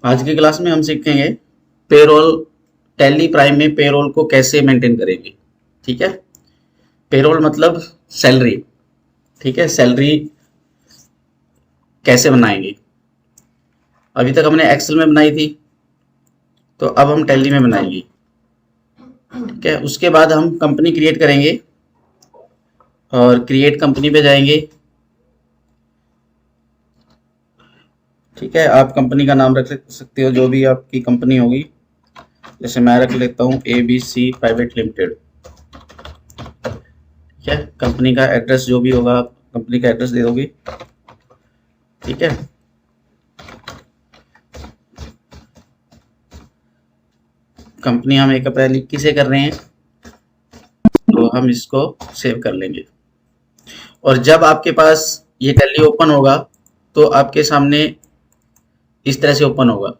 आज की क्लास में हम सीखेंगे पेरोल, टैली प्राइम में पेरोल को कैसे मेंटेन करेंगे। ठीक है, पेरोल मतलब सैलरी। ठीक है, सैलरी कैसे बनाएंगे। अभी तक हमने एक्सेल में बनाई थी, तो अब हम टैली में बनाएंगे। ठीक है, उसके बाद हम कंपनी क्रिएट करेंगे और क्रिएट कंपनी पे जाएंगे। ठीक है, आप कंपनी का नाम रख सकते हो, जो भी आपकी कंपनी होगी। जैसे मैं रख लेता हूँ ABC प्राइवेट लिमिटेड। ठीक है, कंपनी का एड्रेस जो भी होगा आप कंपनी का एड्रेस दे दोगे। ठीक है, कंपनी हम 1 अप्रैल 21 से कर रहे हैं, तो हम इसको सेव कर लेंगे। और जब आपके पास ये टैली ओपन होगा तो आपके सामने इस तरह से ओपन होगा।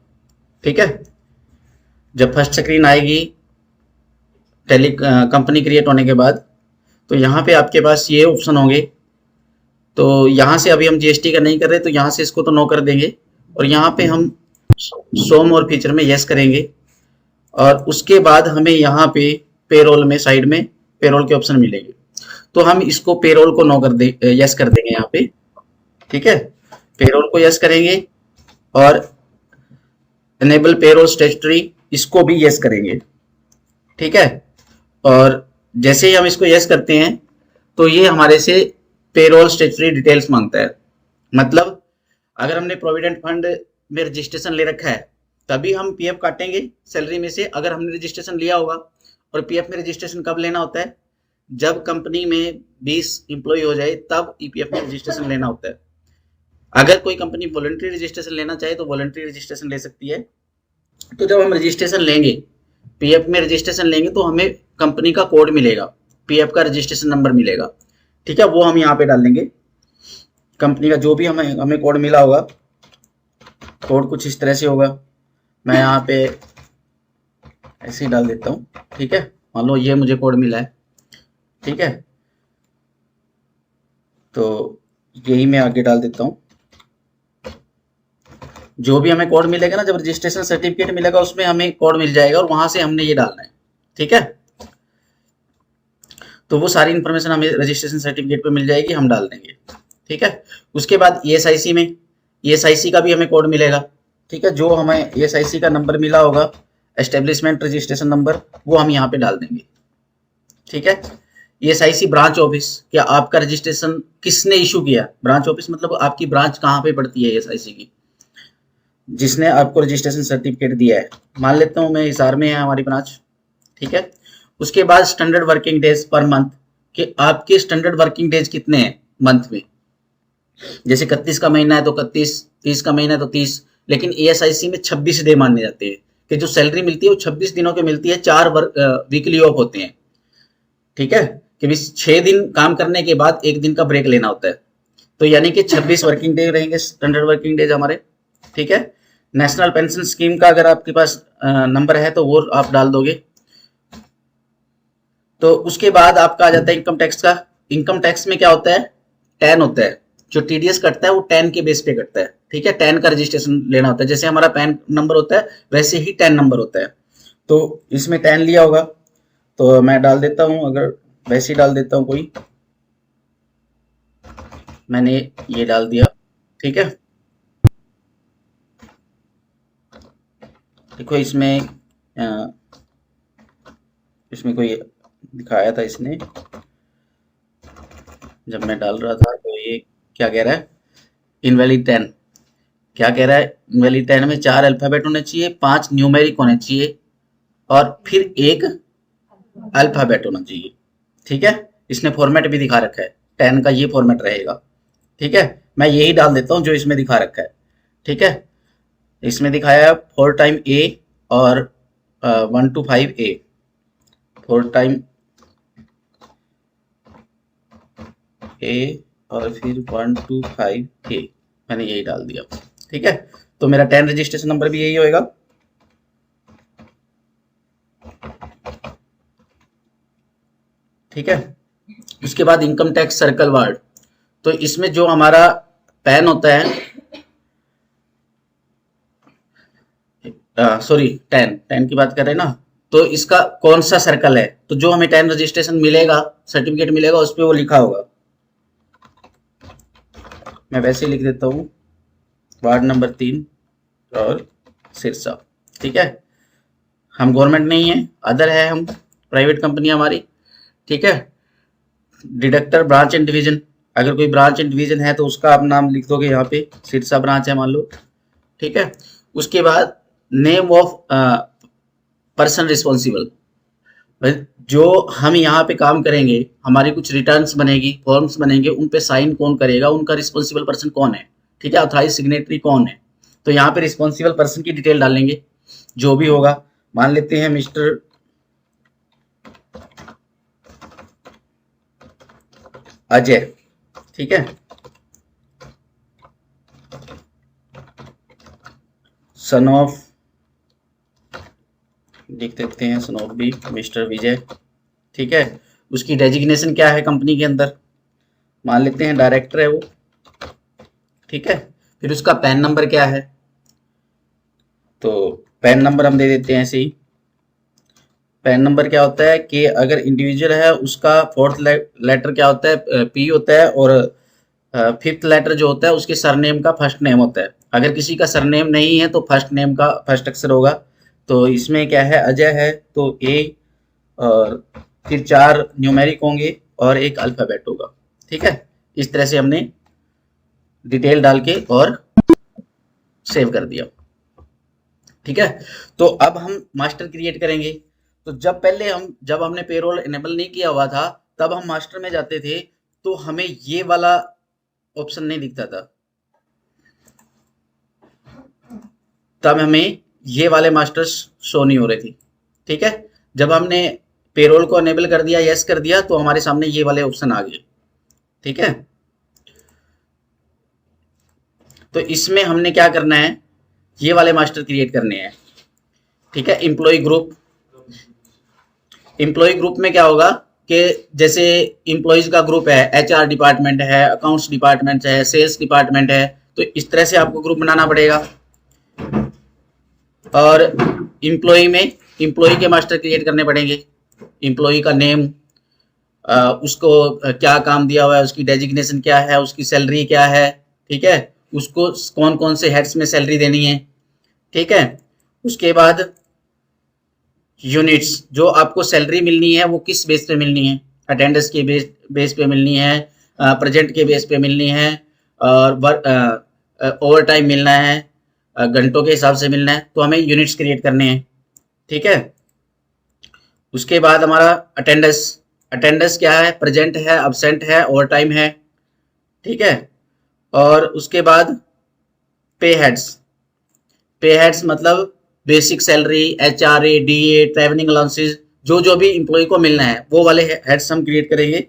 ठीक है, जब फर्स्ट स्क्रीन आएगी टैली कंपनी क्रिएट होने के बाद, तो यहाँ पे आपके पास ये ऑप्शन होंगे। तो यहाँ से अभी हम जीएसटी का नहीं कर रहे, तो यहाँ से इसको तो नो कर देंगे और यहाँ पे हम शो मोर फीचर में यस करेंगे। और उसके बाद हमें यहाँ पे पेरोल में साइड में पेरोल के ऑप्शन मिलेंगे, तो हम इसको पेरोल को नो कर दे, यस कर देंगे यहाँ पे। ठीक है, पेरोल को यस करेंगे और एनेबल पेरोल स्टेटरी इसको भी यस करेंगे। ठीक है, और जैसे ही हम इसको यस करते हैं तो ये हमारे से पेरोल स्टेटरी डिटेल्स मांगता है। मतलब अगर हमने प्रोविडेंट फंड में रजिस्ट्रेशन ले रखा है तभी हम पीएफ काटेंगे सैलरी में से, अगर हमने रजिस्ट्रेशन लिया होगा। और पीएफ में रजिस्ट्रेशन कब लेना होता है, जब कंपनी में 20 एम्प्लॉय हो जाए तब ईपीएफ में रजिस्ट्रेशन लेना होता है। अगर कोई कंपनी वॉलंटरी रजिस्ट्रेशन लेना चाहे तो वॉलंटरी रजिस्ट्रेशन ले सकती है। तो जब हम रजिस्ट्रेशन लेंगे, पीएफ में रजिस्ट्रेशन लेंगे, तो हमें कंपनी का कोड मिलेगा, पीएफ का रजिस्ट्रेशन नंबर मिलेगा। ठीक है, वो हम यहाँ पे डाल देंगे। कंपनी का जो भी हमें कोड मिला होगा, कोड कुछ इस तरह से होगा। मैं यहाँ पे ऐसे ही डाल देता हूँ। ठीक है, मान लो ये मुझे कोड मिला है। ठीक है, तो यही मैं आगे डाल देता हूँ। जो भी हमें कोड मिलेगा ना, जब रजिस्ट्रेशन सर्टिफिकेट मिलेगा उसमें हमें कोड मिल जाएगा और वहां से हमने ये डालना है। ठीक है, तो वो सारी इन्फॉर्मेशन हमें रजिस्ट्रेशन सर्टिफिकेट पे मिल जाएगी, हम डाल देंगे। ठीक है, उसके बाद ईएसआईसी में, ईएसआईसी का भी हमें कोड मिलेगा। ठीक है, जो हमें ईएसआईसी का नंबर मिला होगा, एस्टेब्लिशमेंट रजिस्ट्रेशन नंबर, वो हम यहाँ पे डाल देंगे। ठीक है, ईएसआईसी ब्रांच ऑफिस, क्या आपका रजिस्ट्रेशन किसने इशू किया। ब्रांच ऑफिस मतलब आपकी ब्रांच कहाँ पे पड़ती है ईएसआईसी की, जिसने आपको रजिस्ट्रेशन सर्टिफिकेट दिया है। मान लेता हूँ मैं हिसार में है हमारी ब्रांच। ठीक है, उसके बाद standard working days per month, कि आपके स्टैंडर्ड वर्किंग डेज कितने हैं मंथ में। जैसे 31 का महीना है तो 31, 30 का महीना है तो 30, लेकिन ईएसआईसी में 26 डे माने जाते हैं कि जो सैलरी मिलती है वो 26 दिनों की मिलती है, 4 वीकली ऑफ होते हैं। ठीक है, कि 6 दिन काम करने के बाद 1 दिन का ब्रेक लेना होता है, तो यानी कि 26 वर्किंग डे रहेंगे स्टैंडर्ड वर्किंग डेज हमारे। ठीक है, नेशनल पेंशन स्कीम का अगर आपके पास नंबर है तो वो आप डाल दोगे। तो उसके बाद आपका आ जाता है इनकम टैक्स का। इनकम टैक्स में क्या होता है, टैन होता है। जो टीडीएस कटता है वो टैन के बेस पे कटता है। ठीक है, टैन का रजिस्ट्रेशन लेना होता है, जैसे हमारा पैन नंबर होता है वैसे ही टैन नंबर होता है। तो इसमें टैन लिया होगा, तो मैं डाल देता हूँ, अगर वैसे ही डाल देता हूँ कोई, मैंने ये डाल दिया। ठीक है, देखो इसमें इसमें कोई दिखाया था इसने, जब मैं डाल रहा था, तो ये क्या कह रहा है, इनवैलिड 10। क्या कह रहा है, इनवैलिड 10 में 4 अल्फाबेट होने चाहिए, 5 न्यूमेरिक होने चाहिए और फिर 1 अल्फाबेट होना चाहिए। ठीक है, इसने फॉर्मेट भी दिखा रखा है, 10 का ये फॉर्मेट रहेगा। ठीक है, मैं यही डाल देता हूँ जो इसमें दिखा रखा है। ठीक है, इसमें दिखाया है 4 टाइम ए और 1 to 5 ए, 4 टाइम ए और फिर 1 to 5 ए, मैंने यही डाल दिया। ठीक है, तो मेरा 10 रजिस्ट्रेशन नंबर भी यही होएगा। ठीक है, उसके बाद इनकम टैक्स सर्कल वार्ड, तो इसमें जो हमारा पैन होता है, सॉरी 10 की बात कर रहे हैं ना, तो इसका कौन सा सर्कल है, तो जो हमें 10 रजिस्ट्रेशन मिलेगा, सर्टिफिकेट मिलेगा, उस पर वो लिखा होगा। मैं वैसे ही लिख देता हूँ, वार्ड नंबर 3 और सिरसा। ठीक है, हम गवर्नमेंट नहीं है, अदर है, हम प्राइवेट कंपनी हमारी। ठीक है, डिडक्टर ब्रांच एंड डिवीजन, अगर कोई ब्रांच एंड डिवीजन है तो उसका आप नाम लिख दोगे, यहाँ पे सिरसा ब्रांच है मान लो। ठीक है, उसके बाद नेम ऑफ पर्सन रिस्पॉन्सिबल, जो हम यहाँ पे काम करेंगे, हमारी कुछ रिटर्न्स बनेगी, फॉर्म्स बनेंगे, उन पे साइन कौन करेगा, उनका रिस्पॉन्सिबल पर्सन कौन है। ठीक है, ऑथराइज सिग्नेटरी कौन है, तो यहाँ पे रिस्पॉन्सिबल पर्सन की डिटेल डालेंगे, जो भी होगा। मान लेते हैं मिस्टर अजय। ठीक है, सन ऑफ, लिख देते हैं सन ऑफ बी मिस्टर विजय। ठीक है, उसकी डेजिग्नेशन क्या है कंपनी के अंदर, मान लेते हैं डायरेक्टर है वो। ठीक है, फिर उसका पैन नंबर क्या है, तो पैन नंबर हम दे देते हैं ऐसे ही। पैन नंबर क्या होता है कि अगर इंडिविजुअल है उसका 4th लेटर क्या होता है, पी होता है, और 5th लेटर जो होता है उसके सरनेम का फर्स्ट नेम होता है। अगर किसी का सरनेम नहीं है तो फर्स्ट नेम का फर्स्ट अक्षर होगा। तो इसमें क्या है, अजय है तो ए, और फिर 4 न्यूमेरिक होंगे और एक अल्फाबेट होगा। ठीक है, इस तरह से हमने डिटेल डाल के और सेव कर दिया। ठीक है, तो अब हम मास्टर क्रिएट करेंगे। तो जब हमने पेरोल इनेबल नहीं किया हुआ था, तब हम मास्टर में जाते थे तो हमें ये वाला ऑप्शन नहीं दिखता था, तब हमें ये वाले मास्टर्स शो नहीं हो रहे थे। ठीक है, जब हमने पेरोल को इनेबल कर दिया, यस कर दिया, तो हमारे सामने ये वाले ऑप्शन आ गए। ठीक है, तो इसमें हमने क्या करना है, ये वाले मास्टर क्रिएट करने हैं। ठीक है, एम्प्लॉय ग्रुप, एम्प्लॉय ग्रुप में क्या होगा कि जैसे एम्प्लॉयज का ग्रुप है, एचआर डिपार्टमेंट है, अकाउंट्स डिपार्टमेंट है, सेल्स डिपार्टमेंट है, तो इस तरह से आपको ग्रुप बनाना पड़ेगा। और एम्प्लॉय में एम्प्लॉय के मास्टर क्रिएट करने पड़ेंगे। एम्प्लॉय का नेम, उसको क्या काम दिया हुआ है, उसकी डेजिग्नेशन क्या है, उसकी सैलरी क्या है। ठीक है, उसको कौन कौन से हेड्स में सैलरी देनी है। ठीक है, उसके बाद यूनिट्स, जो आपको सैलरी मिलनी है वो किस बेस पे मिलनी है, अटेंडेंस के बेस पे मिलनी है, प्रेजेंट के बेस पे मिलनी है, और ओवर टाइम मिलना है, घंटों के हिसाब से मिलना है, तो हमें यूनिट्स क्रिएट करने हैं। ठीक है, उसके बाद हमारा अटेंडेंस, अटेंडेंस क्या है, प्रेजेंट है, अब्सेंट है, ओवर टाइम है। ठीक है, और उसके बाद पे हेड्स, पे हेड्स मतलब basic salary, HRA, DA, travelling allowances, जो जो भी इम्प्लॉय को मिलना है वो वाले हेड्स हम क्रिएट करेंगे।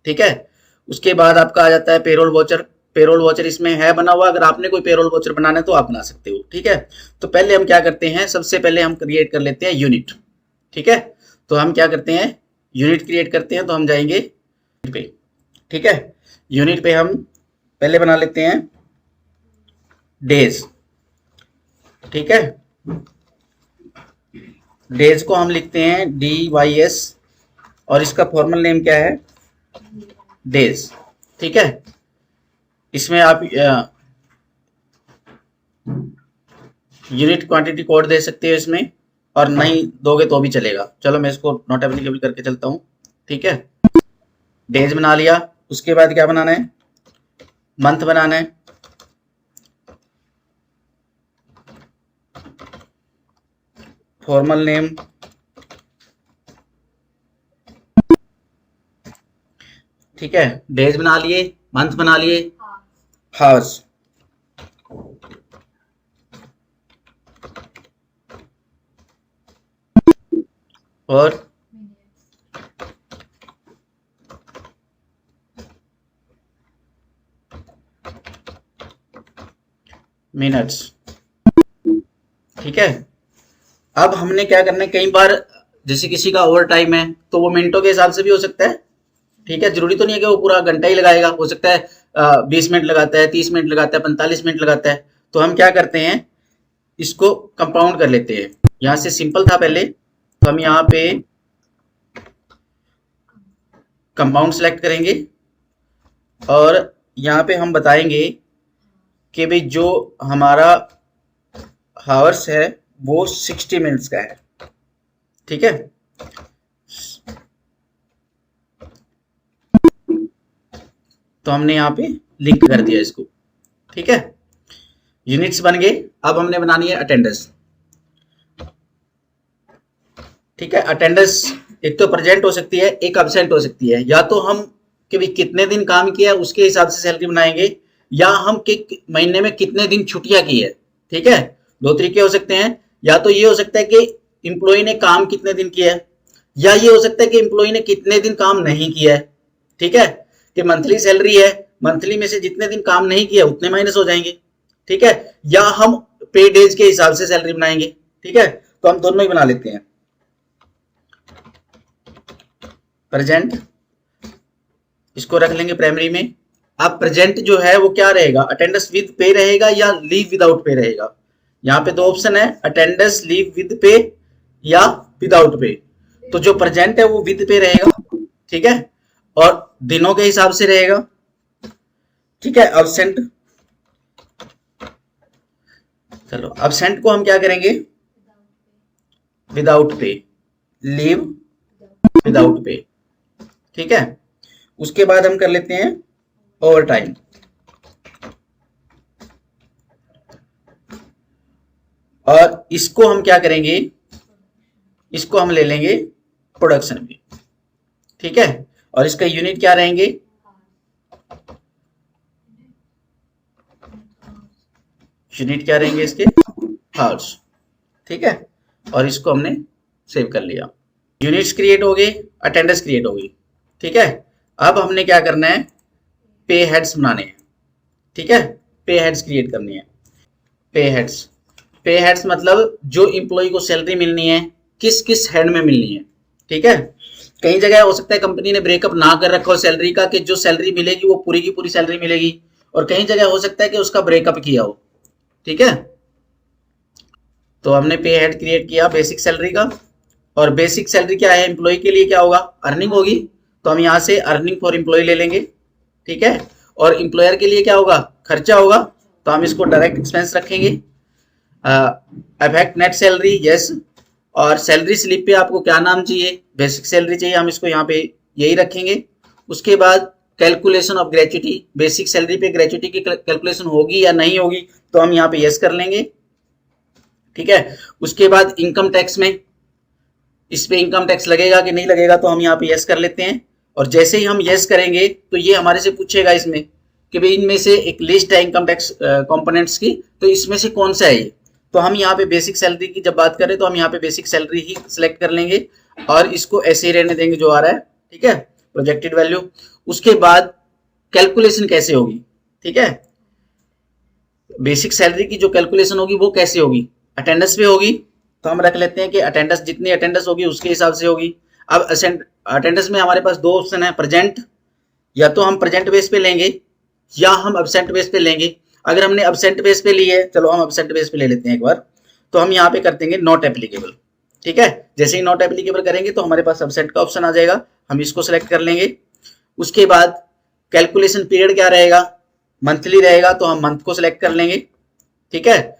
ठीक है, उसके बाद आपका आ जाता है पेरोल वॉचर। पेरोल वॉचर इसमें है बना हुआ, अगर आपने कोई पेरोल वॉचर बनाना है तो आप बना सकते हो। ठीक है, तो पहले हम क्या करते हैं, सबसे पहले हम क्रिएट कर लेते हैं यूनिट। ठीक है, तो हम क्या करते हैं, यूनिट क्रिएट करते हैं, तो हम जाएंगे पे। ठीक है, यूनिट पे हम पहले बना लेते हैं डेज। ठीक है, डेज को हम लिखते हैं DYS, और इसका फॉर्मल नेम क्या है, डेज। ठीक है, इसमें आप यूनिट क्वांटिटी कोड दे सकते हो इसमें, और नहीं दोगे तो भी चलेगा। चलो मैं इसको नॉट एप्लीकेबल करके चलता हूँ। ठीक है, डेज बना लिया, उसके बाद क्या बनाना है, मंथ बनाना है। फॉर्मल नेम, ठीक है, डेज बना लिए, मंथ बना लिए, हाउस, और मिनट्स। ठीक है, अब हमने क्या करना है, कई बार जैसे किसी का ओवर टाइम है तो वो मिनटों के हिसाब से भी हो सकता है। ठीक है, जरूरी तो नहीं है कि वो पूरा घंटा ही लगाएगा, हो सकता है 20 मिनट लगाता है, 30 मिनट लगाता है, 45 मिनट लगाता है। तो हम क्या करते हैं, इसको कंपाउंड कर लेते हैं। यहाँ से सिंपल था पहले, तो हम यहाँ पे कंपाउंड सेलेक्ट करेंगे और यहाँ पे हम बताएंगे कि भाई जो हमारा हावर्स है वो 60 मिनट्स का है। ठीक है, तो हमने यहाँ पे लिंक कर दिया इसको। ठीक है, यूनिट्स बन गए। अब हमने बनानी है अटेंडेंस। ठीक है, अटेंडेंस एक तो प्रेजेंट हो सकती है, एक अब्सेंट हो सकती है। या तो हम कि भाई कितने दिन काम किया उसके हिसाब से सैलरी बनाएंगे, या हम कि महीने में कितने दिन छुट्टियां की है। ठीक है, दो तरीके हो सकते हैं। या तो ये हो सकता है कि इंप्लॉय ने काम कितने दिन किया है, या ये हो सकता है कि इंप्लॉय ने कितने दिन काम नहीं किया है। ठीक है, कि मंथली सैलरी है, मंथली में से जितने दिन काम नहीं किया उतने माइनस हो जाएंगे। ठीक है, या हम पे डेज के हिसाब से सैलरी बनाएंगे। ठीक है, तो हम दोनों ही बना लेते हैं। प्रेजेंट इसको रख लेंगे प्राइमरी में। अब प्रेजेंट जो है वो क्या रहेगा, अटेंडेंस विद पे रहेगा या लीव विदाउट पे रहेगा। यहाँ पे दो ऑप्शन है, अटेंडेंस लीव विद पे या विदाउट पे। तो जो प्रेजेंट है वो विद पे रहेगा। ठीक है, और दिनों के हिसाब से रहेगा। ठीक है, अब्सेंट, चलो अब्सेंट को हम क्या करेंगे, without pay, leave without pay. ठीक है, उसके बाद हम कर लेते हैं ओवर टाइम। और इसको हम क्या करेंगे, इसको हम ले लेंगे प्रोडक्शन में। ठीक है, और इसका यूनिट क्या रहेंगे, यूनिट क्या रहेंगे इसके, हार्स। ठीक है, और इसको हमने सेव कर लिया। यूनिट्स क्रिएट हो गए, अटेंडेंस क्रिएट हो गई। ठीक है, अब हमने क्या करना है, पे हेड्स बनाने हैं। ठीक है, पे हेड्स क्रिएट करनी है। पे हेड्स, पे हेड्स मतलब जो इंप्लॉय को सैलरी मिलनी है किस किस हेड में मिलनी है। ठीक है, कई जगह हो सकता है कंपनी ने ब्रेकअप ना कर रखा हो सैलरी का, कि जो सैलरी मिलेगी वो पूरी की पूरी सैलरी मिलेगी, और कई जगह हो सकता है कि उसका ब्रेकअप किया हो। ठीक है, तो हमने पे हेड क्रिएट किया बेसिक सैलरी का। और बेसिक सैलरी क्या है, एम्प्लॉय के लिए क्या होगा, अर्निंग होगी। तो हम यहाँ से अर्निंग फॉर एम्प्लॉय ले लेंगे। ठीक है, और एम्प्लॉयर के लिए क्या होगा, खर्चा होगा। तो हम इसको डायरेक्ट एक्सपेंस रखेंगे। Affect net salary, yes. और सैलरी स्लिप पे आपको क्या नाम चाहिए, बेसिक सैलरी चाहिए, हम इसको यहाँ पे यही रखेंगे। उसके बाद calculation of gratuity, basic salary पे ग्रेच्युटी की कैलकुलेशन होगी या नहीं होगी, तो हम यहाँ पे यस कर लेंगे। ठीक है, उसके बाद इनकम टैक्स में, इस पे इनकम टैक्स लगेगा कि नहीं लगेगा, तो हम यहाँ पे यस कर लेते हैं। और जैसे ही हम यस करेंगे तो ये हमारे से पूछेगा इसमें कि भाई इनमें से एक लिस्ट है इनकम टैक्स कंपोनेंट्स की, तो इसमें से कौन सा है ये। तो हम यहाँ पे बेसिक सैलरी की जब बात करें तो हम यहाँ पे बेसिक सैलरी ही सिलेक्ट कर लेंगे और इसको ऐसे ही रहने देंगे जो आ रहा है। ठीक है, प्रोजेक्टेड वैल्यू। उसके बाद कैलकुलेशन कैसे होगी, ठीक है, बेसिक सैलरी की जो कैलकुलेशन होगी वो कैसे होगी, अटेंडेंस पे होगी। तो हम रख लेते हैं कि अटेंडेंस, जितनी अटेंडेंस होगी उसके हिसाब से होगी। अब अटेंडेंस में हमारे पास दो ऑप्शन है, प्रेजेंट, या तो हम प्रेजेंट बेस पे लेंगे या हम अब्सेंट बेस पे लेंगे। अगर हमने अब्सेंट बेस पे ली है, चलो हम अब्सेंट बेस पे ले लेते हैं एक बार। तो हम यहाँ पे कर देंगे नॉट एप्लीकेबल। ठीक है, जैसे ही नॉट एप्लीकेबल करेंगे तो हमारे पास अब्सेंट का ऑप्शन आ जाएगा, हम इसको सेलेक्ट कर लेंगे। उसके बाद कैलकुलेशन पीरियड क्या रहेगा, मंथली रहेगा, तो हम मंथ को सिलेक्ट कर लेंगे। ठीक है,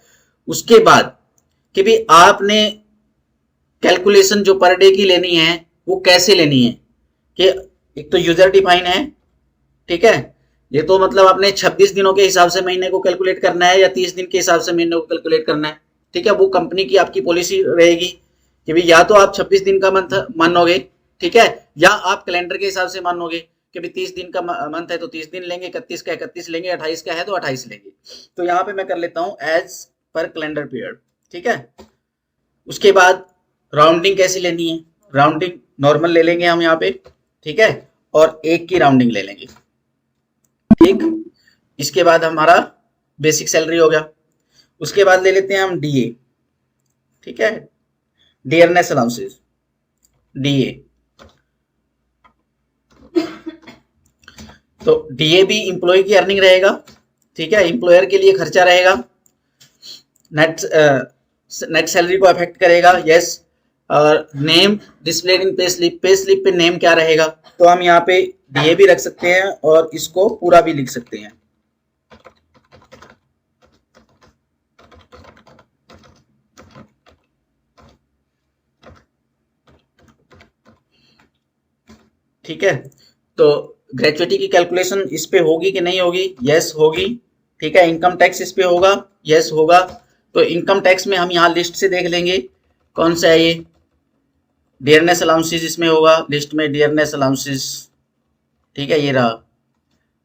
उसके बाद कि भी आपने कैलकुलेशन जो पर डे की लेनी है वो कैसे लेनी है, कि एक तो यूजर डिफाइन है। ठीक है, ये तो मतलब आपने 26 दिनों के हिसाब से महीने को कैलकुलेट करना है या 30 दिन के हिसाब से महीने को कैलकुलेट करना है। ठीक है, वो कंपनी की आपकी पॉलिसी रहेगी कि भाई या तो आप 26 दिन का मंथ मानोगे, ठीक है, या आप कैलेंडर के हिसाब से मानोगे कि भाई 30 दिन का मंथ है तो 30 दिन लेंगे, 31 का 31 लेंगे, 28 का है तो 28 लेंगे। तो यहाँ पे मैं कर लेता हूँ एज पर कैलेंडर पीरियड। ठीक है, उसके बाद राउंडिंग कैसी लेनी है, राउंडिंग नॉर्मल ले लेंगे हम यहाँ पे। ठीक है, और एक की राउंडिंग ले लेंगे। ठीक, इसके बाद हमारा बेसिक सैलरी हो गया। उसके बाद ले लेते हैं हम डीए। ठीक है, डियरनेस अलाउंसेस, डीए। तो डीए भी इंप्लॉय की अर्निंग रहेगा। ठीक है, इंप्लॉयर के लिए खर्चा रहेगा। नेट नेट सैलरी को अफेक्ट करेगा, यस। और name displayed in pay slip पे नेम क्या रहेगा, तो हम यहाँ पे डीए भी रख सकते हैं और इसको पूरा भी लिख सकते हैं। ठीक है, तो ग्रेचुइटी की कैलकुलेशन इस पे होगी कि नहीं होगी, यस होगी। ठीक है, इनकम टैक्स इस पे होगा, यस होगा। तो इनकम टैक्स में हम यहाँ लिस्ट से देख लेंगे कौन सा है ये, डियरनेस अलाउंसेस इसमें होगा, लिस्ट में डियरनेस अलाउंसेस। ठीक है, ये रहा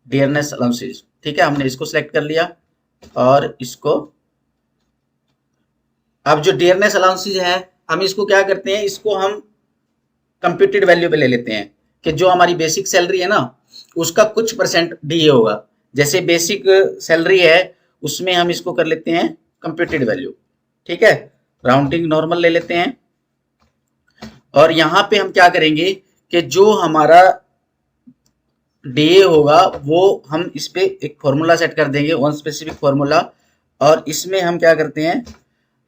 डियरनेस अलाउंसेस। ठीक है, हमने इसको सिलेक्ट कर लिया और इसको, अब जो डियरनेस अलाउंसेस है हम इसको क्या करते हैं, इसको हम कंप्यूटेड वैल्यू पे ले लेते हैं कि जो हमारी बेसिक सैलरी है ना उसका कुछ परसेंट डीए होगा। जैसे बेसिक सैलरी है उसमें हम इसको कर लेते हैं कंप्यूटेड वैल्यू। ठीक है, राउंडिंग नॉर्मल ले लेते हैं और यहाँ पे हम क्या करेंगे कि जो हमारा डीए होगा वो हम इस पे एक फॉर्मूला सेट कर देंगे, वन स्पेसिफिक फॉर्मूला। और इसमें हम क्या करते हैं,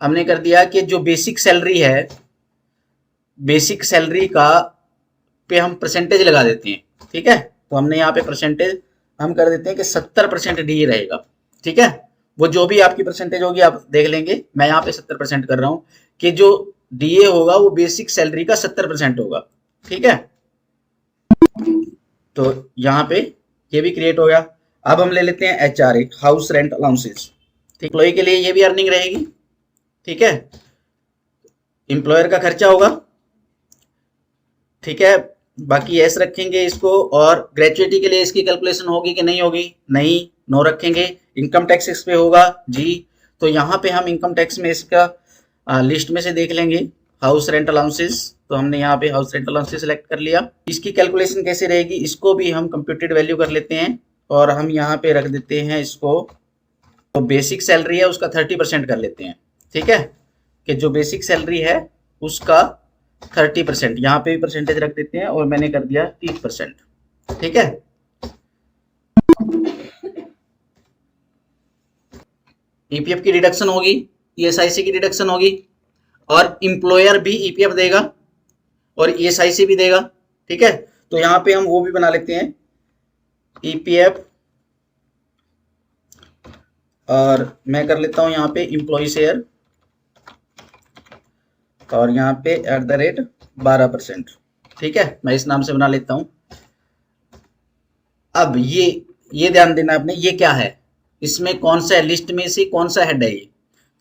हमने कर दिया कि जो बेसिक सैलरी है, बेसिक सैलरी का पे हम परसेंटेज लगा देते हैं। ठीक है, तो हमने यहाँ पे परसेंटेज हम कर देते हैं कि 70% डी रहेगा। ठीक है, वो जो भी आपकी परसेंटेज होगी आप देख लेंगे, मैं यहाँ पे 70% कर रहा हूँ कि जो डीए होगा वो बेसिक सैलरी का 70% होगा। ठीक है, तो यहाँ पे ये भी क्रिएट हो गया। अब हम ले लेते हैं HRA, house rent allowances. Employ के लिए ये भी अर्निंग रहेगी। ठीक है, एम्प्लॉयर का खर्चा होगा। ठीक है, बाकी एस रखेंगे इसको। और ग्रेचुइटी के लिए इसकी कैलकुलेशन होगी कि नहीं होगी, नहीं, नो रखेंगे। इनकम टैक्स इस पे होगा जी, तो यहाँ पे हम इनकम टैक्स में इसका लिस्ट में से देख लेंगे हाउस रेंट अलाउंसेस। तो हमने यहाँ पे हाउस रेंट अलाउंसेस सेलेक्ट कर लिया। इसकी कैलकुलेशन कैसे रहेगी, इसको भी हम कंप्यूटेड वैल्यू कर लेते हैं और हम यहाँ पे रख देते हैं इसको, तो बेसिक सैलरी है उसका 30% कर लेते हैं। ठीक है, कि जो बेसिक सैलरी है उसका 30%, यहाँ पे भी परसेंटेज रख देते हैं और मैंने कर दिया 30%। ठीक है, ईपीएफ की डिडक्शन होगी, ईएसआईसी की डिडक्शन होगी और इंप्लॉयर भी ईपीएफ देगा और ईएसआईसी भी देगा। ठीक है, तो यहाँ पे हम वो भी बना लेते हैं ईपीएफ, और मैं कर लेता हूँ यहाँ पे इंप्लॉय शेयर और यहाँ पे @12%। ठीक है, मैं इस नाम से बना लेता हूँ। अब ये ध्यान देना आपने, ये क्या है, इसमें कौन सा है, लिस्ट में से कौन सा हेड है ये,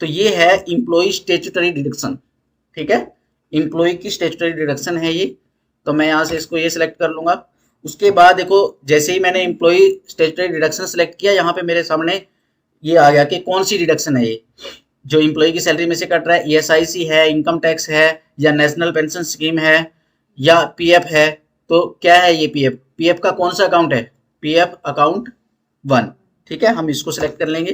तो ये है इंप्लॉय स्टेचुटरी डिडक्शन। ठीक है, इंप्लॉय की स्टेचुटरी डिडक्शन है ये, तो मैं यहाँ से इसको ये सिलेक्ट कर लूंगा। उसके बाद देखो जैसे ही मैंने इंप्लॉय स्टेचुटरी डिडक्शन सेलेक्ट किया, यहाँ पे मेरे सामने ये आ गया कि कौन सी डिडक्शन है ये, जो इंप्लॉय की सैलरी में से कट रहा है, ईएसआईसी है, इनकम टैक्स है, या नेशनल पेंशन स्कीम है, या पीएफ है। तो क्या है ये पीएफ, पीएफ का कौन सा अकाउंट है, पीएफ अकाउंट 1। ठीक है, हम इसको सिलेक्ट कर लेंगे।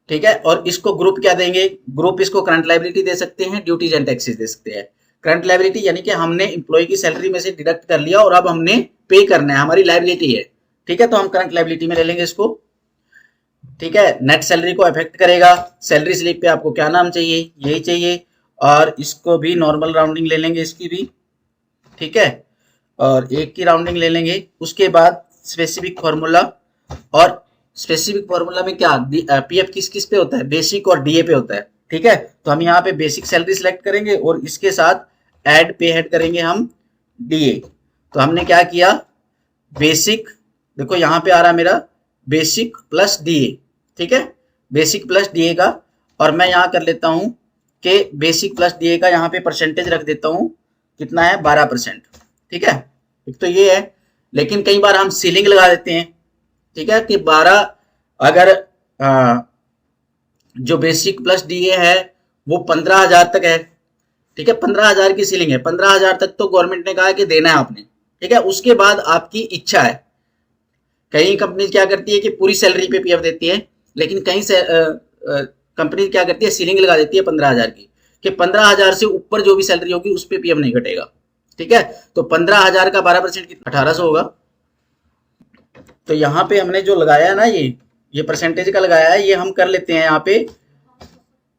ठीक है, और इसको ग्रुप क्या देंगे, ग्रुप इसको करंट लायबिलिटी दे सकते हैं, ड्यूटीज एंड टैक्सेस दे सकते हैं। करंट लायबिलिटी यानी कि हमने इंप्लॉय की सैलरी में से डिडक्ट कर लिया और अब हमने पे करना है, हमारी लायबिलिटी है। ठीक है, तो हम करंट लायबिलिटी में ले लेंगे इसको। ठीक है, नेट सैलरी को अफेक्ट करेगा, सैलरी स्लिप पे आपको क्या नाम चाहिए, यही चाहिए, और इसको भी नॉर्मल राउंडिंग ले लेंगे इसकी भी। ठीक है, और एक की राउंडिंग ले लेंगे। उसके बाद स्पेसिफिक फॉर्मूला, और स्पेसिफिक फॉर्मूला में क्या पीएफ किस किस पे होता है, बेसिक और डीए पे होता है। ठीक है, तो हम यहाँ पे बेसिक सैलरी सेलेक्ट करेंगे और इसके साथ ऐड पे हेड करेंगे हम डीए। तो हमने क्या किया, बेसिक, देखो यहाँ पे आ रहा मेरा बेसिक प्लस डीए। ठीक है, बेसिक प्लस डीए का, और मैं यहाँ कर लेता हूँ कि बेसिक प्लस डीए का यहाँ पे परसेंटेज रख देता हूँ, कितना है 12%। ठीक है, एक तो ये है, लेकिन कई बार हम सीलिंग लगा देते हैं। ठीक है, कि 12, अगर जो बेसिक प्लस डीए है वो 15,000 तक है। ठीक है, 15,000 की सीलिंग है, 15,000 तक तो गवर्नमेंट ने कहा कि देना है आपने। ठीक है, उसके बाद आपकी इच्छा है, कई कंपनी क्या करती है कि पूरी सैलरी पे पीएफ देती है, लेकिन कई कंपनी क्या करती है, सीलिंग लगा देती है 15,000 की, कि 15,000 से ऊपर जो भी सैलरी होगी उस पर पीएफ नहीं घटेगा। ठीक है, तो 15,000 का 12% 1800 होगा। तो यहाँ पे हमने जो लगाया है ना, ये ये परसेंटेज का लगाया है, ये हम कर लेते हैं यहाँ पे।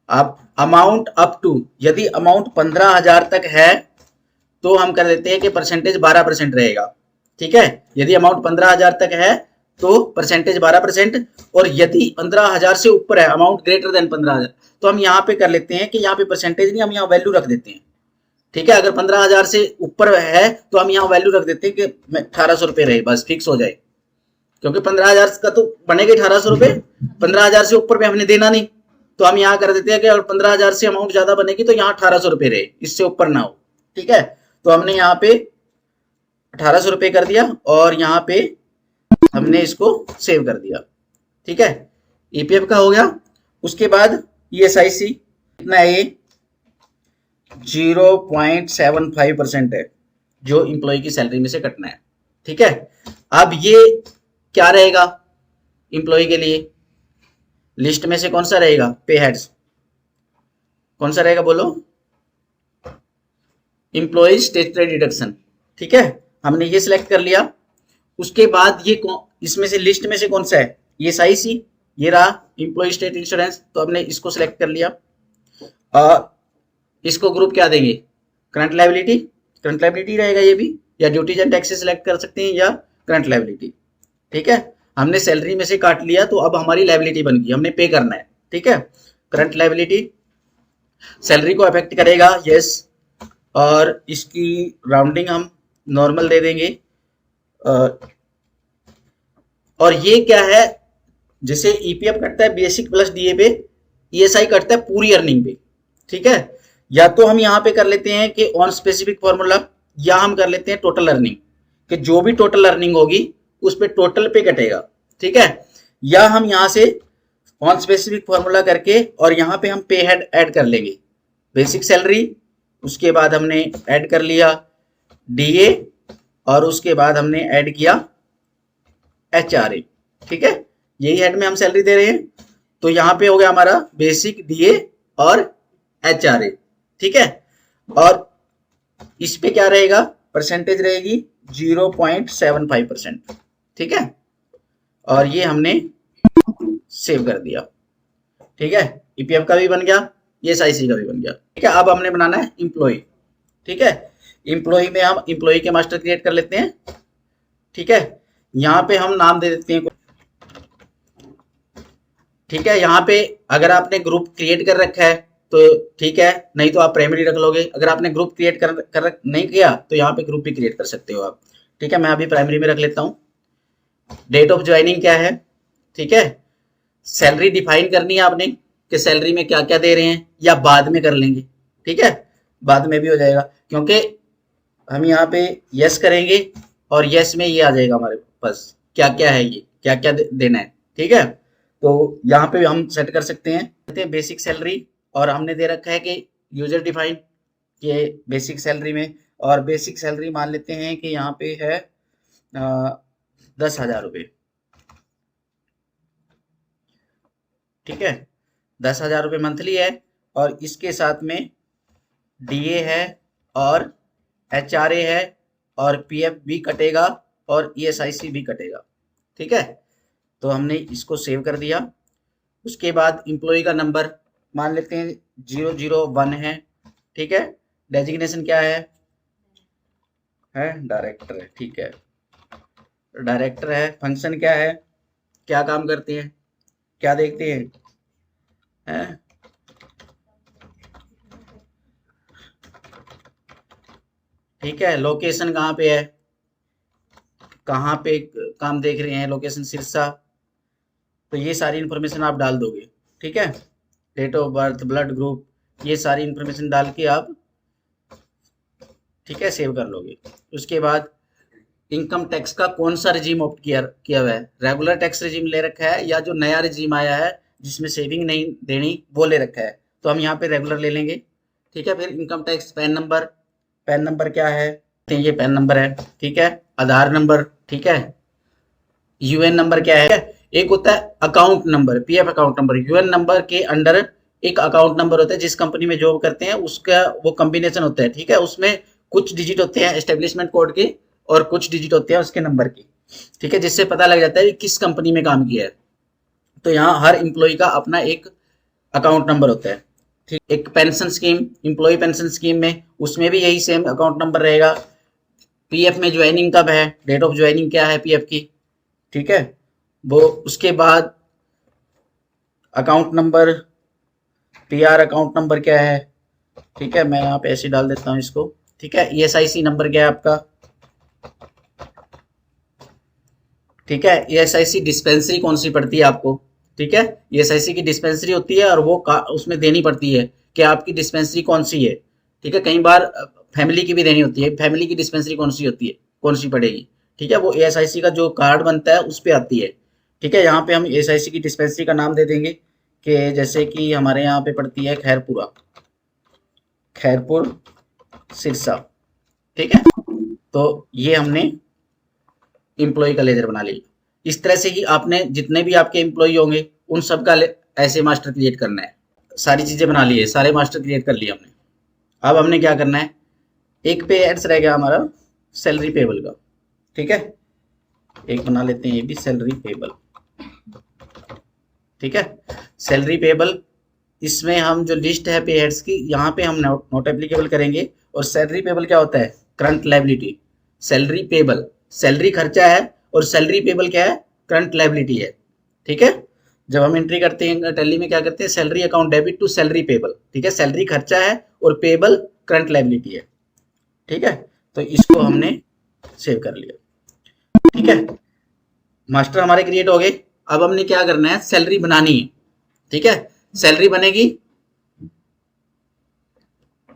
आप अमाउंट अप टू, यदि अमाउंट 15,000 तक है तो हम कर लेते हैं कि परसेंटेज 12% रहेगा। ठीक है, यदि अमाउंट 15,000 तक है तो परसेंटेज 12%, और यदि 15,000 से ऊपर है, अमाउंट ग्रेटर देन 15,000, तो हम यहाँ पे कर लेते हैं कि यहाँ पे परसेंटेज नहीं, हम यहाँ वैल्यू रख देते हैं। ठीक है, अगर 15,000 से ऊपर है तो हम यहाँ वैल्यू रख देते हैं कि 1,800 रुपये रहे, बस फिक्स हो जाए, क्योंकि 15,000 का तो बनेगा 1,800 रुपये, 15,000 से ऊपर पे हमने देना नहीं, तो हम यहाँ कर देते हैं कि अगर 15,000 से अमाउंट ज्यादा बनेगी तो यहाँ 1,800 रुपये रहे, इससे ऊपर ना हो। ठीक है, तो हमने यहाँ पे 1,800 रुपये कर दिया और यहाँ पे हमने इसको सेव कर दिया। ठीक है, ईपीएफ का हो गया। उसके बाद ईएसआईसी कितना है, ये 0.75% है जो इंप्लॉय की सैलरी में से कटना है। ठीक है, अब ये क्या रहेगा इंप्लॉय के लिए, लिस्ट में से कौन सा रहेगा, पे हेड्स कौन सा रहेगा बोलो, इंप्लॉय स्टेटरी डिडक्शन। ठीक है, हमने ये सिलेक्ट कर लिया। उसके बाद ये इसमें से लिस्ट में से कौन सा है, ये साइसी, ये रहा इंप्लॉय स्टेट इंश्योरेंस, तो हमने इसको सिलेक्ट कर लिया। इसको ग्रुप क्या देंगे, करंट लायबिलिटी, करंट लायबिलिटी रहेगा ये भी, या ड्यूटीज एंड टैक्सेस सिलेक्ट कर सकते हैं या करंट लायबिलिटी। ठीक है, हमने सैलरी में से काट लिया तो अब हमारी लायबिलिटी बन गई, हमने पे करना है। ठीक है, करंट लायबिलिटी सैलरी को अफेक्ट करेगा, यस, और इसकी राउंडिंग हम नॉर्मल दे देंगे। और ये क्या है, जैसे ईपीएफ कटता है बेसिक प्लस डीए पे, ईएसआई कटता है पूरी अर्निंग पे। ठीक है, या तो हम यहाँ पे कर लेते हैं कि ऑन स्पेसिफिक फॉर्मूला, या हम कर लेते हैं टोटल अर्निंग, कि जो भी टोटल अर्निंग होगी उस पे टोटल पे कटेगा। ठीक है, या हम यहाँ से ऑन स्पेसिफिक फॉर्मूला करके और यहाँ पे हम पे हेड ऐड कर लेंगे, बेसिक सैलरी, उसके बाद हमने ऐड कर लिया डीए, और उसके बाद हमने ऐड किया एचआरए। ठीक है, यही हेड में हम सैलरी दे रहे हैं, तो यहाँ पे हो गया हमारा बेसिक, डीए और एचआरए। ठीक है, और इस पे क्या रहेगा, परसेंटेज रहेगी 0.75%। ठीक है, और ये हमने सेव कर दिया। ठीक है, ईपीएफ का भी बन गया, ईएसआईसी का भी बन गया। ठीक है, अब हमने बनाना है इम्प्लॉय। ठीक है, इम्प्लॉय में हम इम्प्लॉय के मास्टर क्रिएट कर लेते हैं। ठीक है, यहाँ पे हम नाम दे देते हैं। ठीक है, यहाँ पे अगर आपने ग्रुप क्रिएट कर रखा है तो ठीक है, नहीं तो आप प्राइमरी रख लोगे। अगर आपने ग्रुप क्रिएट कर नहीं किया तो यहाँ पे ग्रुप भी क्रिएट कर सकते हो आप। ठीक है, मैं अभी प्राइमरी में रख लेता हूँ। डेट ऑफ ज्वाइनिंग क्या है, ठीक है, सैलरी डिफाइन करनी है आपने कि सैलरी में क्या क्या दे रहे हैं, या बाद में कर लेंगे। ठीक है, बाद में भी हो जाएगा, क्योंकि हम यहाँ पे यस करेंगे और यस में ये आ जाएगा हमारे पास क्या क्या है, ये क्या क्या देना है। ठीक है, तो यहाँ पे हम सेट कर सकते हैं बेसिक सैलरी, और हमने दे रखा है कि यूजर डिफाइन ये बेसिक सैलरी में, और बेसिक सैलरी मान लेते हैं कि यहाँ पे है 10,000 रुपये। ठीक है, 10,000 रुपये मंथली है, और इसके साथ में डीए है और एचआरए है और पीएफ भी कटेगा और ईएसआईसी भी कटेगा। ठीक है, तो हमने इसको सेव कर दिया। उसके बाद इम्प्लॉय का नंबर मान लेते हैं 001 है। ठीक है, डेजिग्नेशन क्या है डायरेक्टर है। ठीक है, डायरेक्टर है। फंक्शन क्या है, क्या काम करते हैं, क्या देखते हैं, हैं? ठीक है, लोकेशन कहाँ पे है, कहाँ पे काम देख रहे हैं, लोकेशन सिरसा, तो ये सारी इन्फॉर्मेशन आप डाल दोगे। ठीक है, date of birth, blood group, ये सारी इन्फॉर्मेशन डाल के आप ठीक है सेव कर लोगे। उसके बाद इनकम टैक्स का कौन सा रिजीम ऑप्ट किया हुआ है, रेगुलर टैक्स रिजीम ले रखा है या जो नया रिजीम आया है जिसमें सेविंग नहीं देनी वो ले रखा है, तो हम यहाँ पे रेगुलर ले लेंगे। ठीक है, फिर इनकम टैक्स, पैन नंबर क्या है, ये पैन नंबर है। ठीक है, आधार नंबर, ठीक है, यूएन नंबर क्या है, एक होता है account number, PF account number, UN number के अंडर एक अकाउंट नंबर होता है, जिस कंपनी में जॉब करते हैं उसका वो कॉम्बिनेशन होता है। ठीक है, उसमें कुछ डिजिट होते हैं एस्टेब्लिशमेंट कोड के और कुछ डिजिट होते हैं उसके नंबर के। ठीक है, जिससे पता लग जाता है कि किस कंपनी में काम किया है। तो यहाँ हर एम्प्लॉय का अपना एक अकाउंट नंबर होता है, ठीक। एक pension scheme, employ pension scheme में, उसमें भी यही सेम अकाउंट नंबर रहेगा। पीएफ में ज्वाइनिंग कब है, डेट ऑफ ज्वाइनिंग क्या है पीएफ की, ठीक है, वो उसके बाद account number, PR account number क्या है, ठीक है, मैं यहाँ पे ऐसे डाल देता हूँ इसको, ठीक है। ईएसआईसी नंबर क्या है आपका, ठीक है। ईएसआईसी डिस्पेंसरी कौन सी पड़ती है आपको, ठीक है, ईएसआईसी की डिस्पेंसरी होती है और वो उसमें देनी पड़ती है कि आपकी डिस्पेंसरी कौन सी है, ठीक है। कई बार फैमिली की भी देनी होती है, फैमिली की डिस्पेंसरी कौन सी होती है, कौन सी पड़ेगी, ठीक है, वो ईएसआईसी का जो कार्ड बनता है उस पे आती है, ठीक है। यहाँ पे हम ईएसआईसी की डिस्पेंसरी का नाम दे देंगे कि जैसे कि हमारे यहाँ पे पड़ती है खैरपुरा, खैरपुर सिरसा, ठीक है। तो ये हमने एम्प्लॉय का लेजर बना लिया। इस तरह से ही आपने जितने भी आपके एम्प्लॉय होंगे उन सब का ऐसे मास्टर क्रिएट करना है। सारी चीजें बना ली है, सारे मास्टर क्रिएट कर लिए हमने। अब हमने क्या करना है, एक पे एड्स रह गया हमारा सैलरी पेबल का, ठीक है, एक बना लेते हैं ये भी सैलरी पेबल, ठीक है। सैलरी पेबल, इसमें हम जो लिस्ट है पे हेड्स की, यहाँ पे हम नॉट एप्लीकेबल करेंगे। और सैलरी पेबल क्या होता है, current liability. Salary payable, salary खर्चा है, और सैलरी पेबल क्या है, करंट लायबिलिटी है, ठीक है। जब हम एंट्री करते हैं टैली में क्या करते हैं, salary account debit to salary payable, ठीक है। सैलरी खर्चा है और पेबल करंट लायबिलिटी है, ठीक है। तो इसको हमने सेव कर लिया, ठीक है। मास्टर हमारे क्रिएट हो गए। अब हमने क्या करना है, सैलरी बनानी है, ठीक है। सैलरी बनेगी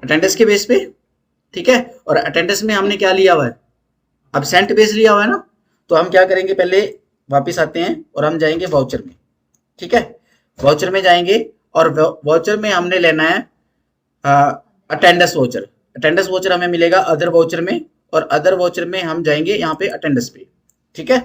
अटेंडेंस के बेस पे, ठीक है। और अटेंडेंस में हमने क्या लिया हुआ है, अब्सेंट बेस लिया हुआ है ना। तो हम क्या करेंगे, पहले वापस आते हैं और हम जाएंगे वाउचर में, ठीक है। वाउचर में जाएंगे और वाउचर में हमने लेना है अटेंडेंस वाउचर। अटेंडेंस वाउचर हमें मिलेगा अदर वाउचर में, और अदर वाउचर में हम जाएंगे यहाँ पे अटेंडेंस पे, ठीक है।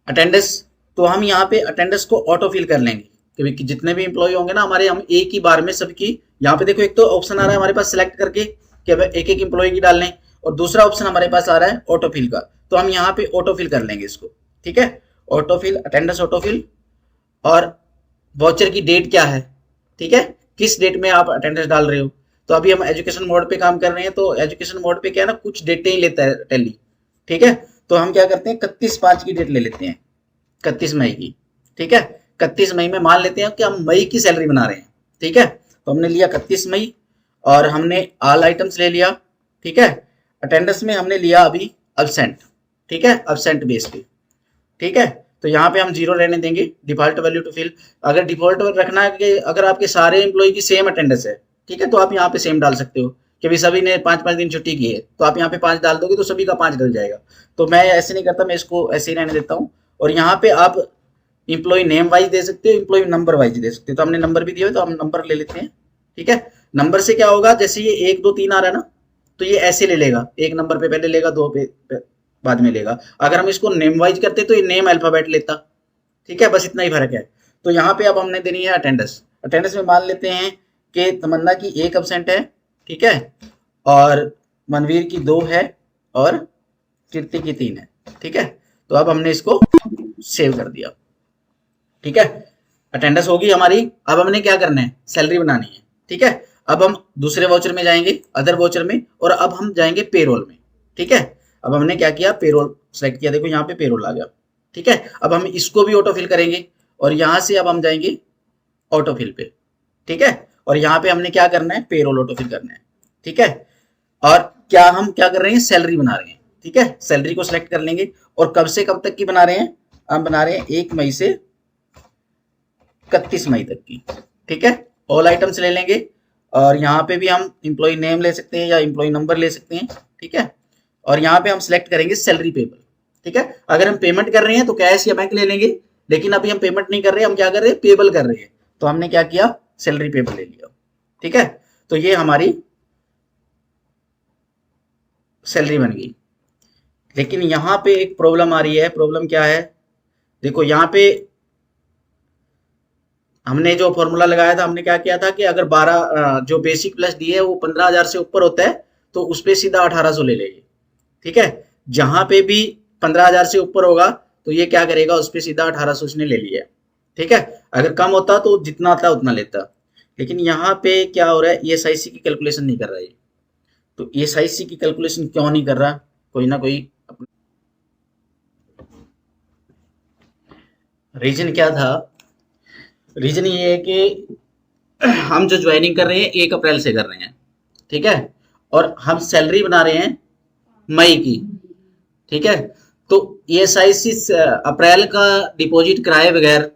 अटेंडेंस, तो हम यहाँ पे अटेंडेंस को ऑटो फिल कर लेंगे, क्योंकि जितने भी एम्प्लॉय होंगे ना हमारे, हम एक ही बार में सबकी, यहाँ पे देखो एक तो ऑप्शन आ रहा है हमारे पास सिलेक्ट करके कि एक एक एम्प्लॉय की डाल लें, और दूसरा ऑप्शन हमारे पास आ रहा है ऑटो फिल का। तो हम यहाँ पे ऑटो फिल कर लेंगे इसको, ठीक है। Auto fill, attendance auto fill, और वाउचर की डेट क्या है, ठीक है, किस डेट में आप अटेंडेंस डाल रहे हो। तो अभी हम एजुकेशन मोड पे काम कर रहे हैं, तो एजुकेशन मोड पे क्या है ना, कुछ डेटें ही लेता है टैली, ठीक है। तो हम क्या करते हैं, 31/5 की डेट ले लेते हैं, 31 मई की, ठीक है। 31 मई में मान लेते हैं कि हम मई की सैलरी बना रहे हैं, ठीक है। तो हमने लिया 31 मई, और हमने ऑल आइटम्स ले लिया, ठीक है। अटेंडेंस में हमने लिया अभी अब्सेंट, ठीक है, अब्सेंट बेस पे, ठीक है। तो यहाँ पे हम 0 रहने देंगे, डिफॉल्ट वैल्यू टू फिल। अगर डिफॉल्ट रखना है कि अगर आपके सारे एम्प्लॉय की सेम अटेंडेंस है, ठीक है, तो आप यहाँ पे सेम डाल सकते हो कि भाई सभी ने 5-5 दिन छुट्टी की है, तो आप यहाँ पे 5 डाल दोगे तो सभी का 5 डल जाएगा। तो मैं ऐसे नहीं करता, मैं इसको ऐसे ही रहने देता हूँ। और यहाँ पे आप एम्प्लॉय नेम वाइज दे सकते हो, एम्प्लॉय नंबर वाइज दे सकते हो। तो हमने नंबर भी दिया है तो हम नंबर ले लेते हैं, ठीक है। नंबर से क्या होगा, जैसे ये 1 2 3 आ रहा है ना, तो ये ऐसे ले लेगा, 1 नंबर पे पहले लेगा, 2 पे बाद में लेगा। अगर हम इसको नेम वाइज करते तो ये नेम अल्फाबेट लेता, ठीक है, बस इतना ही फर्क है। तो यहाँ पे अब हमने देनी है अटेंडेंस। अटेंडेंस में मान लेते हैं कि तमन्ना की 1 अब्सेंट है, ठीक है, और मनवीर की 2 है, और कीर्ति की 3 है, ठीक है। तो अब हमने इसको सेव कर दिया, ठीक है। अटेंडेंस होगी हमारी। अब हमने क्या करना है, सैलरी बनानी है, ठीक है। अब हम दूसरे वाउचर में जाएंगे, अदर वाउचर में, और अब हम जाएंगे पेरोल में, ठीक है। अब हमने क्या किया, पेरोल सेलेक्ट किया, देखो यहाँ पे पेरोल आ गया, ठीक है। अब हम इसको भी ऑटो फिल करेंगे, और यहाँ से अब हम जाएंगे ऑटो फिल पे, ठीक है। और यहाँ पे हमने क्या करना है, पेरोल ऑटो फिल करना है, ठीक है। और क्या हम क्या कर रहे हैं, सैलरी बना रहे हैं, ठीक है। सैलरी को सिलेक्ट कर लेंगे, और कब से कब तक की बना रहे हैं, हम बना रहे हैं 1 मई से 31 मई तक की, ठीक है। ऑल आइटम्स ले लेंगे, और यहाँ पे भी हम एम्प्लॉय नेम ले सकते हैं या एम्प्लॉय नंबर ले सकते हैं, ठीक है। और यहाँ पे हम सिलेक्ट करेंगे सैलरी पेबल, ठीक है। अगर हम पेमेंट कर रहे हैं तो कैश या बैंक ले लेंगे, लेकिन अभी हम पेमेंट नहीं कर रहे हैं, हम क्या कर रहे हैं, पेबल कर रहे हैं। तो हमने क्या किया, सैलरी पेबल ले लिया, ठीक है। तो ये हमारी सैलरी बन गई। लेकिन यहाँ पे एक प्रॉब्लम आ रही है। प्रॉब्लम क्या है, देखो यहाँ पे हमने जो फॉर्मूला लगाया था, हमने क्या किया था कि अगर 12 जो बेसिक प्लस डी है वो 15,000 से ऊपर होता है तो उस पे सीधा 1800 ले लेंगे, ठीक है। जहां पे भी 15,000 से ऊपर होगा तो ये क्या करेगा, उस पर सीधा 1800 उसने ले लिया। ठीक है, अगर कम होता तो जितना आता उतना लेता, लेकिन यहाँ पे क्या हो रहा है, ईएसआईसी की कैलकुलेशन नहीं कर रहा है। तो ईएसआईसी की कैलकुलेशन क्यों नहीं कर रहा, कोई ना कोई रीजन क्या था। रीजन ये है कि हम जो ज्वाइनिंग कर रहे हैं 1 अप्रैल से कर रहे हैं, ठीक है, और हम सैलरी बना रहे हैं मई की। ठीक है, तो ईएसआईसी अप्रैल का डिपॉजिट कराए बगैर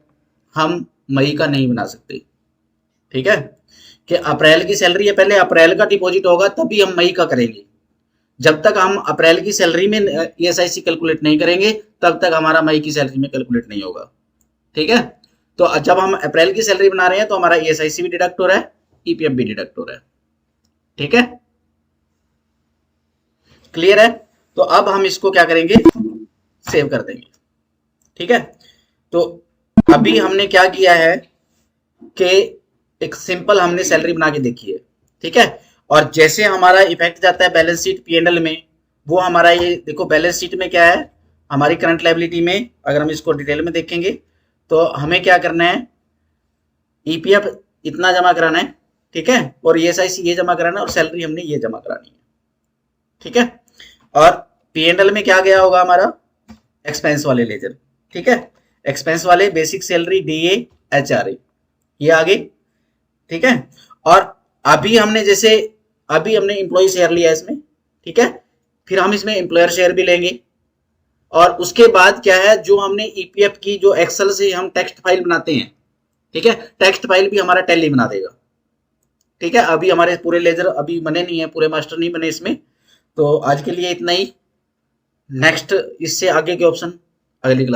हम मई का नहीं बना सकते। ठीक है, कि अप्रैल की सैलरी है, पहले अप्रैल का डिपॉजिट होगा तभी हम मई का करेंगे। जब तक हम अप्रैल की सैलरी में ईएसआईसी कैलकुलेट नहीं करेंगे तब तक हमारा मई की सैलरी में कैलकुलेट नहीं होगा। ठीक है, तो जब हम अप्रैल की सैलरी बना रहे हैं तो हमारा ईएसआईसी भी डिडक्ट हो रहा है, ईपीएफ भी डिडक्ट हो रहा है। ठीक है, क्लियर है। तो अब हम इसको क्या करेंगे, सेव कर देंगे। ठीक है, तो अभी हमने क्या किया है कि एक सिंपल हमने सैलरी बना के देखी है। ठीक है, और जैसे हमारा इफेक्ट जाता है बैलेंस शीट पीएनएल में, वो हमारा ये देखो बैलेंस शीट में क्या है, हमारी करंट लायबिलिटी में अगर हम इसको डिटेल में देखेंगे तो हमें क्या करना है, ईपीएफ इतना जमा कराना है, ठीक है, और ईएसआईसी ये जमा कराना है, और सैलरी हमने ये जमा करानी है। ठीक है, और पीएनएल में क्या गया होगा हमारा, एक्सपेंस वाले लेजर। ठीक है, एक्सपेंस वाले बेसिक सैलरी, डीए, एचआरए, ये आ गई। ठीक है, और अभी हमने एम्प्लॉय शेयर लिया इसमें। ठीक है, फिर हम इसमें एम्प्लॉयर शेयर भी लेंगे, और उसके बाद क्या है, जो हमने ईपीएफ की जो एक्सेल से हम टेक्स्ट फाइल बनाते हैं, ठीक है, टेक्स्ट फाइल भी हमारा टैली बना देगा। ठीक है, अभी हमारे पूरे लेजर अभी बने नहीं है, पूरे मास्टर नहीं बने इसमें। तो आज के लिए इतना ही, नेक्स्ट इससे आगे के ऑप्शन अगली क्लास